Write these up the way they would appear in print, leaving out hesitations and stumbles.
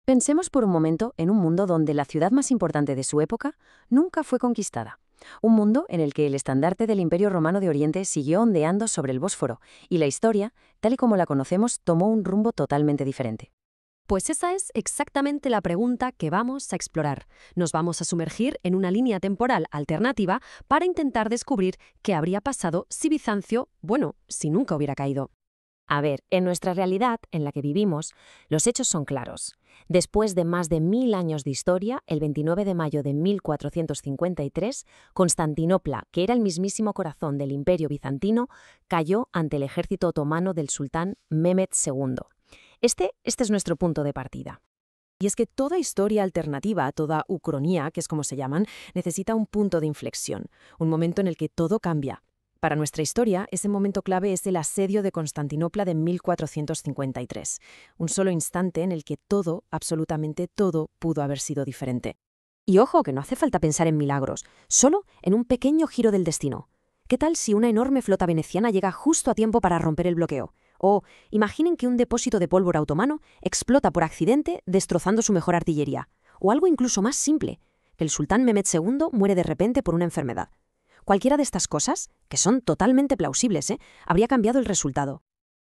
Pensemos por un momento en un mundo donde la ciudad más importante de su época nunca fue conquistada. Un mundo en el que el estandarte del Imperio Romano de Oriente siguió ondeando sobre el Bósforo y la historia, tal y como la conocemos, tomó un rumbo totalmente diferente. Pues esa es exactamente la pregunta que vamos a explorar. Nos vamos a sumergir en una línea temporal alternativa para intentar descubrir qué habría pasado si Bizancio, si nunca hubiera caído. A ver, en nuestra realidad, en la que vivimos, los hechos son claros. Después de más de 1000 años de historia, el 29 de mayo de 1453, Constantinopla, que era el mismísimo corazón del Imperio bizantino, cayó ante el ejército otomano del sultán Mehmed II. Este es nuestro punto de partida. Y es que toda historia alternativa, toda ucronía, que es como se llaman, necesita un punto de inflexión, un momento en el que todo cambia. Para nuestra historia, ese momento clave es el asedio de Constantinopla de 1453, un solo instante en el que todo, absolutamente todo, pudo haber sido diferente. Y ojo, que no hace falta pensar en milagros, solo en un pequeño giro del destino. ¿Qué tal si una enorme flota veneciana llega justo a tiempo para romper el bloqueo? O imaginen que un depósito de pólvora otomano explota por accidente, destrozando su mejor artillería. O algo incluso más simple, que el sultán Mehmed II muere de repente por una enfermedad. Cualquiera de estas cosas, que son totalmente plausibles, habría cambiado el resultado.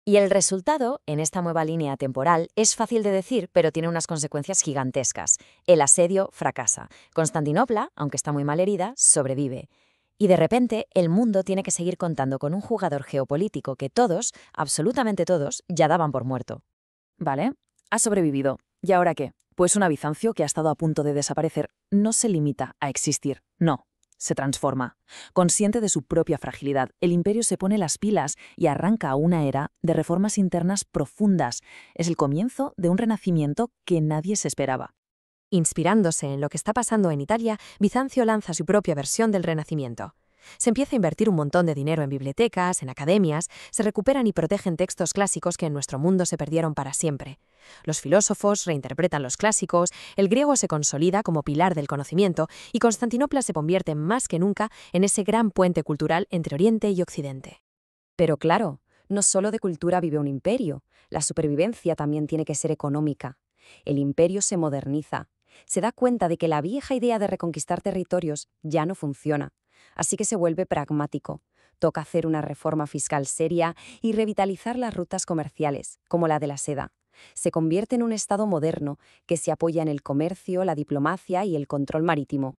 Y el resultado, en esta nueva línea temporal, es fácil de decir, pero tiene unas consecuencias gigantescas. El asedio fracasa. Constantinopla, aunque está muy mal herida, sobrevive. Y de repente, el mundo tiene que seguir contando con un jugador geopolítico que todos, absolutamente todos, ya daban por muerto. Vale, ha sobrevivido. ¿Y ahora qué? Pues una Bizancio que ha estado a punto de desaparecer no se limita a existir, no. Se transforma. Consciente de su propia fragilidad, el imperio se pone las pilas y arranca a una era de reformas internas profundas. Es el comienzo de un renacimiento que nadie se esperaba. Inspirándose en lo que está pasando en Italia, Bizancio lanza su propia versión del Renacimiento. Se empieza a invertir un montón de dinero en bibliotecas, en academias, se recuperan y protegen textos clásicos que en nuestro mundo se perdieron para siempre. Los filósofos reinterpretan los clásicos, el griego se consolida como pilar del conocimiento y Constantinopla se convierte más que nunca en ese gran puente cultural entre Oriente y Occidente. Pero claro, no solo de cultura vive un imperio, la supervivencia también tiene que ser económica. El imperio se moderniza, se da cuenta de que la vieja idea de reconquistar territorios ya no funciona. Así que se vuelve pragmático. Toca hacer una reforma fiscal seria y revitalizar las rutas comerciales, como la de la seda. Se convierte en un Estado moderno que se apoya en el comercio, la diplomacia y el control marítimo.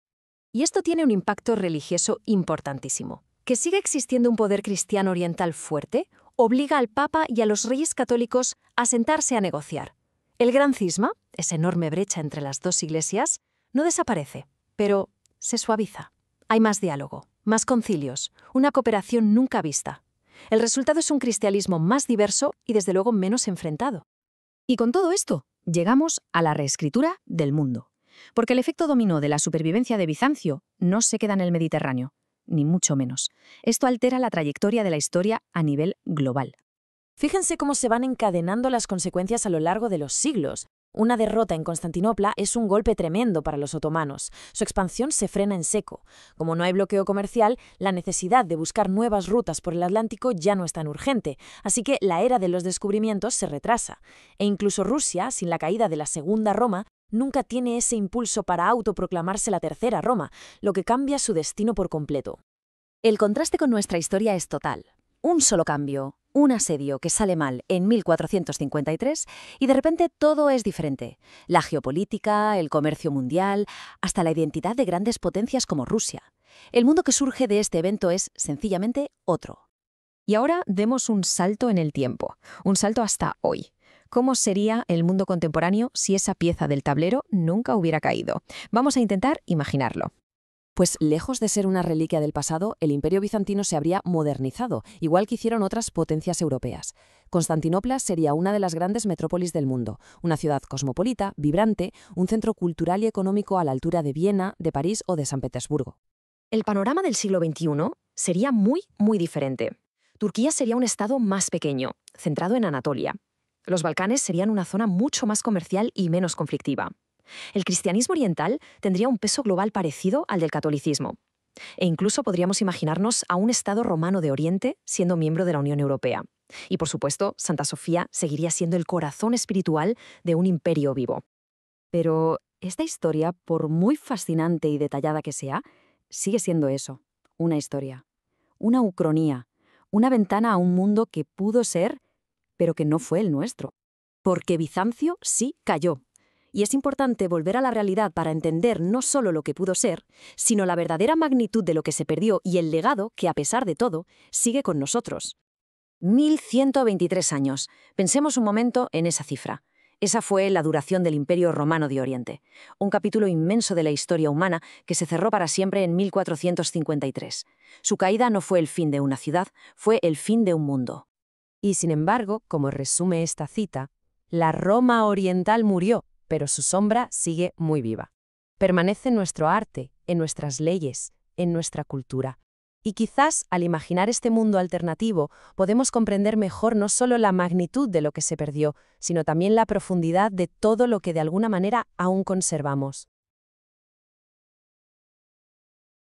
Y esto tiene un impacto religioso importantísimo. Que siga existiendo un poder cristiano oriental fuerte obliga al Papa y a los reyes católicos a sentarse a negociar. El gran cisma, esa enorme brecha entre las dos iglesias, no desaparece, pero se suaviza. Hay más diálogo, más concilios, una cooperación nunca vista. El resultado es un cristianismo más diverso y desde luego menos enfrentado. Y con todo esto, llegamos a la reescritura del mundo. Porque el efecto dominó de la supervivencia de Bizancio no se queda en el Mediterráneo, ni mucho menos. Esto altera la trayectoria de la historia a nivel global. Fíjense cómo se van encadenando las consecuencias a lo largo de los siglos. Una derrota en Constantinopla es un golpe tremendo para los otomanos. Su expansión se frena en seco. Como no hay bloqueo comercial, la necesidad de buscar nuevas rutas por el Atlántico ya no es tan urgente, así que la era de los descubrimientos se retrasa. E incluso Rusia, sin la caída de la Segunda Roma, nunca tiene ese impulso para autoproclamarse la Tercera Roma, lo que cambia su destino por completo. El contraste con nuestra historia es total. Un solo cambio, un asedio que sale mal en 1453 y de repente todo es diferente. La geopolítica, el comercio mundial, hasta la identidad de grandes potencias como Rusia. El mundo que surge de este evento es sencillamente otro. Y ahora demos un salto en el tiempo, un salto hasta hoy. ¿Cómo sería el mundo contemporáneo si esa pieza del tablero nunca hubiera caído? Vamos a intentar imaginarlo. Pues lejos de ser una reliquia del pasado, el Imperio bizantino se habría modernizado, igual que hicieron otras potencias europeas. Constantinopla sería una de las grandes metrópolis del mundo, una ciudad cosmopolita, vibrante, un centro cultural y económico a la altura de Viena, de París o de San Petersburgo. El panorama del siglo XXI sería muy diferente. Turquía sería un estado más pequeño, centrado en Anatolia. Los Balcanes serían una zona mucho más comercial y menos conflictiva. El cristianismo oriental tendría un peso global parecido al del catolicismo. E incluso podríamos imaginarnos a un Estado romano de Oriente siendo miembro de la Unión Europea. Y por supuesto, Santa Sofía seguiría siendo el corazón espiritual de un imperio vivo. Pero esta historia, por muy fascinante y detallada que sea, sigue siendo eso, una historia, una ucronía, una ventana a un mundo que pudo ser, pero que no fue el nuestro. Porque Bizancio sí cayó. Y es importante volver a la realidad para entender no solo lo que pudo ser, sino la verdadera magnitud de lo que se perdió y el legado que, a pesar de todo, sigue con nosotros. 1123 años. Pensemos un momento en esa cifra. Esa fue la duración del Imperio Romano de Oriente, un capítulo inmenso de la historia humana que se cerró para siempre en 1453. Su caída no fue el fin de una ciudad, fue el fin de un mundo. Y sin embargo, como resume esta cita, la Roma oriental murió, pero su sombra sigue muy viva. Permanece en nuestro arte, en nuestras leyes, en nuestra cultura. Y quizás, al imaginar este mundo alternativo, podemos comprender mejor no solo la magnitud de lo que se perdió, sino también la profundidad de todo lo que de alguna manera aún conservamos.